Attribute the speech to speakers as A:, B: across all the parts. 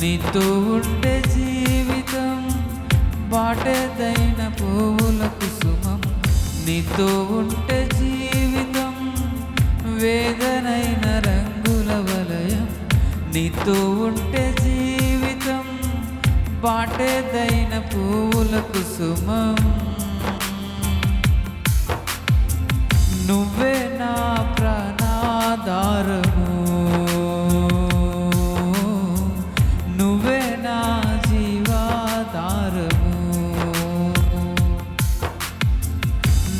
A: నీతో ఉంటే జీవితం బాటెదైన పువ్వుల కుసుమం. నీతో ఉంటే జీవితం వేదనైన రంగుల వలయం. నీతో ఉంటే జీవితం బాటెదైన పువ్వుల కుసుమం. నువ్వే నా ప్రాణాధారము, నువ్వే నా జీవాధారము,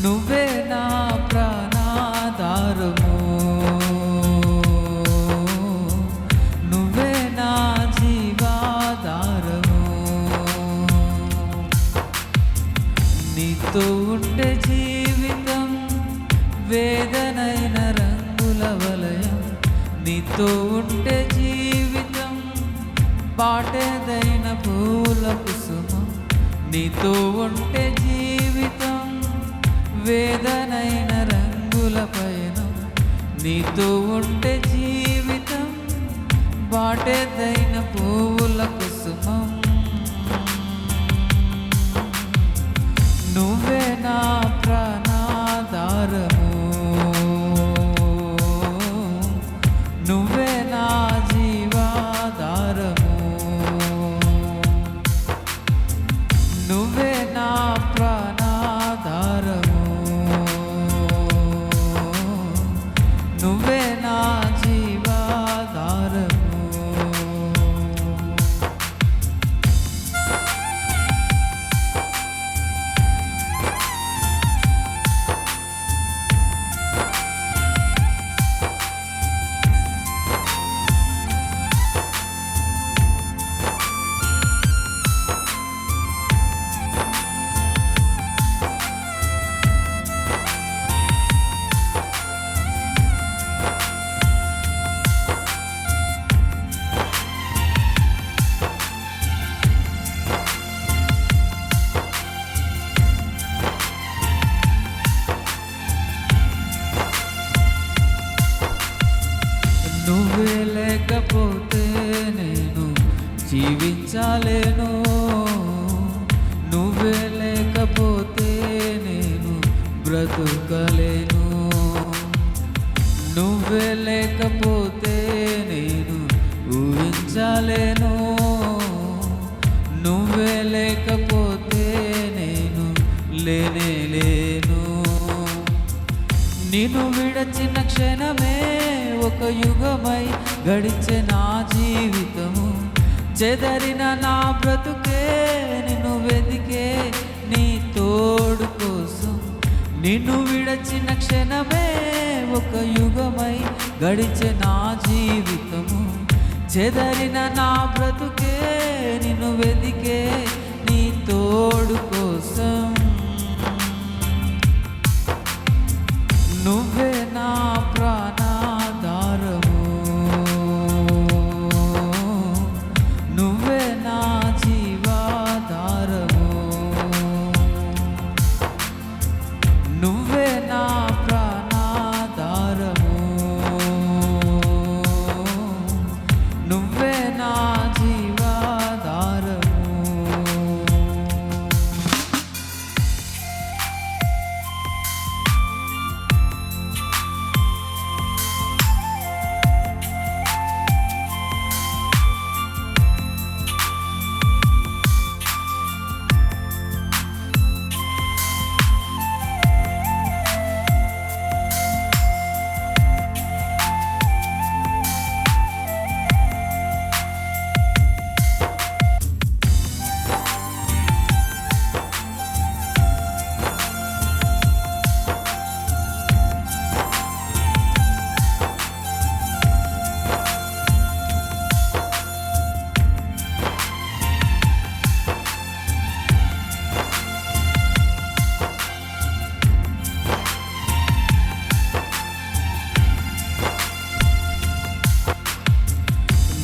A: నువ్వే నా ప్రాణాధారము, నువ్వే నా జీవాధారము. నీతో ఉంటే జీవితం వేదనైన రంగుల వలయం. నీతో ఉంటే జీవితం బాటెదైన పూల కుసుమం. నీతో ఉంటే జీవితం వేదనైన రంగుల పయనం. నీతో ఉంటే జీవితం బాటెదైన పూల కుసుమం. నువ్వే నా ప్రాణాధారము, నువ్వే నా జీవాధారము, నువ్వే నా ప్రాణాధారము, నువ్వే నా జీవాధారము. నువ్వే లేకపోతే నేను జీవించలేను, నువ్వే లేకపోతే నేను బ్రతుకలేను, నువ్వే లేకపోతే నేను ఊహించలేను, నువ్వే లేకపోతే నేను లేనేలేను. నిన్ను విడచిన క్షణమే ఒక యుగమై గడిచే నా జీవితము. చెదరిన నా బ్రతుకే నిన్ను వెతికే నీ తోడు కోసం. నిన్ను విడచిన క్షణమే ఒక యుగమై గడిచే నా జీవితము. చెదరిన నా బ్రతుకే నిన్ను వెతికే నీ తోడు కోసం. నువ్వే నా ప్రాణాధారము, నువ్వే నా జీవాధారము, నువ్వే నా ప్రాణాధారము, నువ్వే నా జీవాధారము.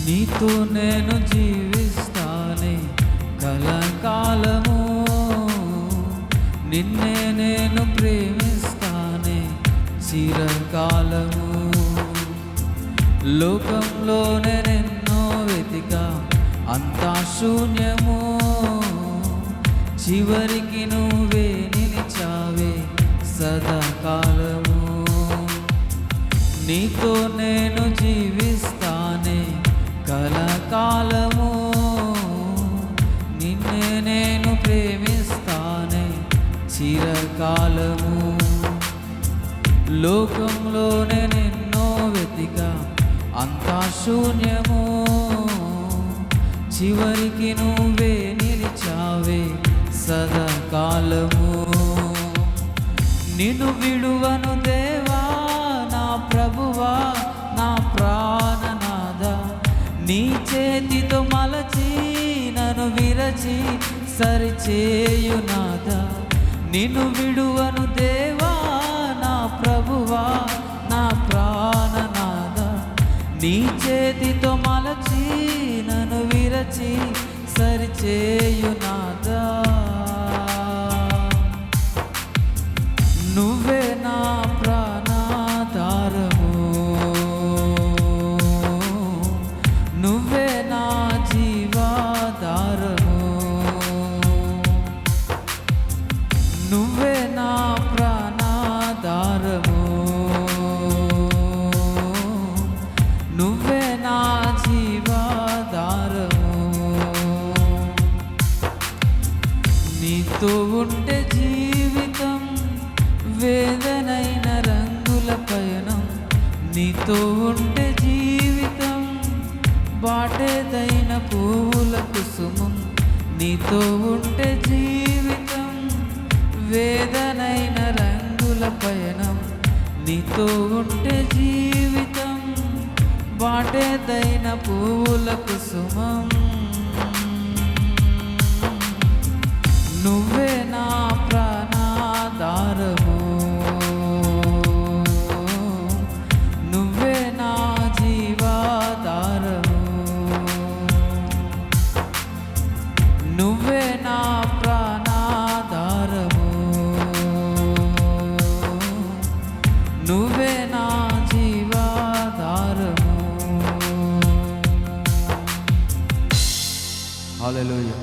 A: నీతో నేను జీవిస్తానే కలకాలము, నిన్నే నేను ప్రేమిస్తానే చిరకాలము. లోకంలో నేనెన్నో వెతికా అంతా శూన్యము, చివరికి నువ్వే నిలిచావే సదాకాలము. నీతో నేను జీవిస్తానే కలకాలము, నిన్నే నేను ప్రేమిస్తానే చిరకాలము. లోకంలో నేనెన్నో వెతికా అంతా శూన్యము, చివరికి నువ్వే నిలిచావే సదాకాలము. నిన్ను విడువను దేవా నా ప్రభువా నా ప్రాణనాథ, నీ చేతితో మలచి నన్ను విరచి సరిచేయునాథ. నిన్ను విడువను దేవా నా ప్రభువా నా ప్రాణనాథ, నీ చేతితో మలచి నన్ను విరచి సరిచేయునాథ. నువ్వే నా ప్రాణాధారము, నువ్వే నా జీవాధారము, నువ్వే నా ప్రాణాధారము, నువ్వే నా జీవాధారము. నీతో ఉంటే జీవితం వేదనైన రంగుల పయనం, నీతో ఉంటే జీవితం బాటేదైన పువ్వుల కుసుమం. నీతో ఉంటే జీవితం వేదనైన రంగుల పయనం, నీతో ఉంటే జీవితం బాటేదైన పువ్వుల కుసుమం. నువ్వే నా ప్రాణాధారము, నువ్వే నా జీవాధారము, నువ్వే నా ప్రాణాధారము, నువ్వే నా జీవాధారము. హల్లెలూయా.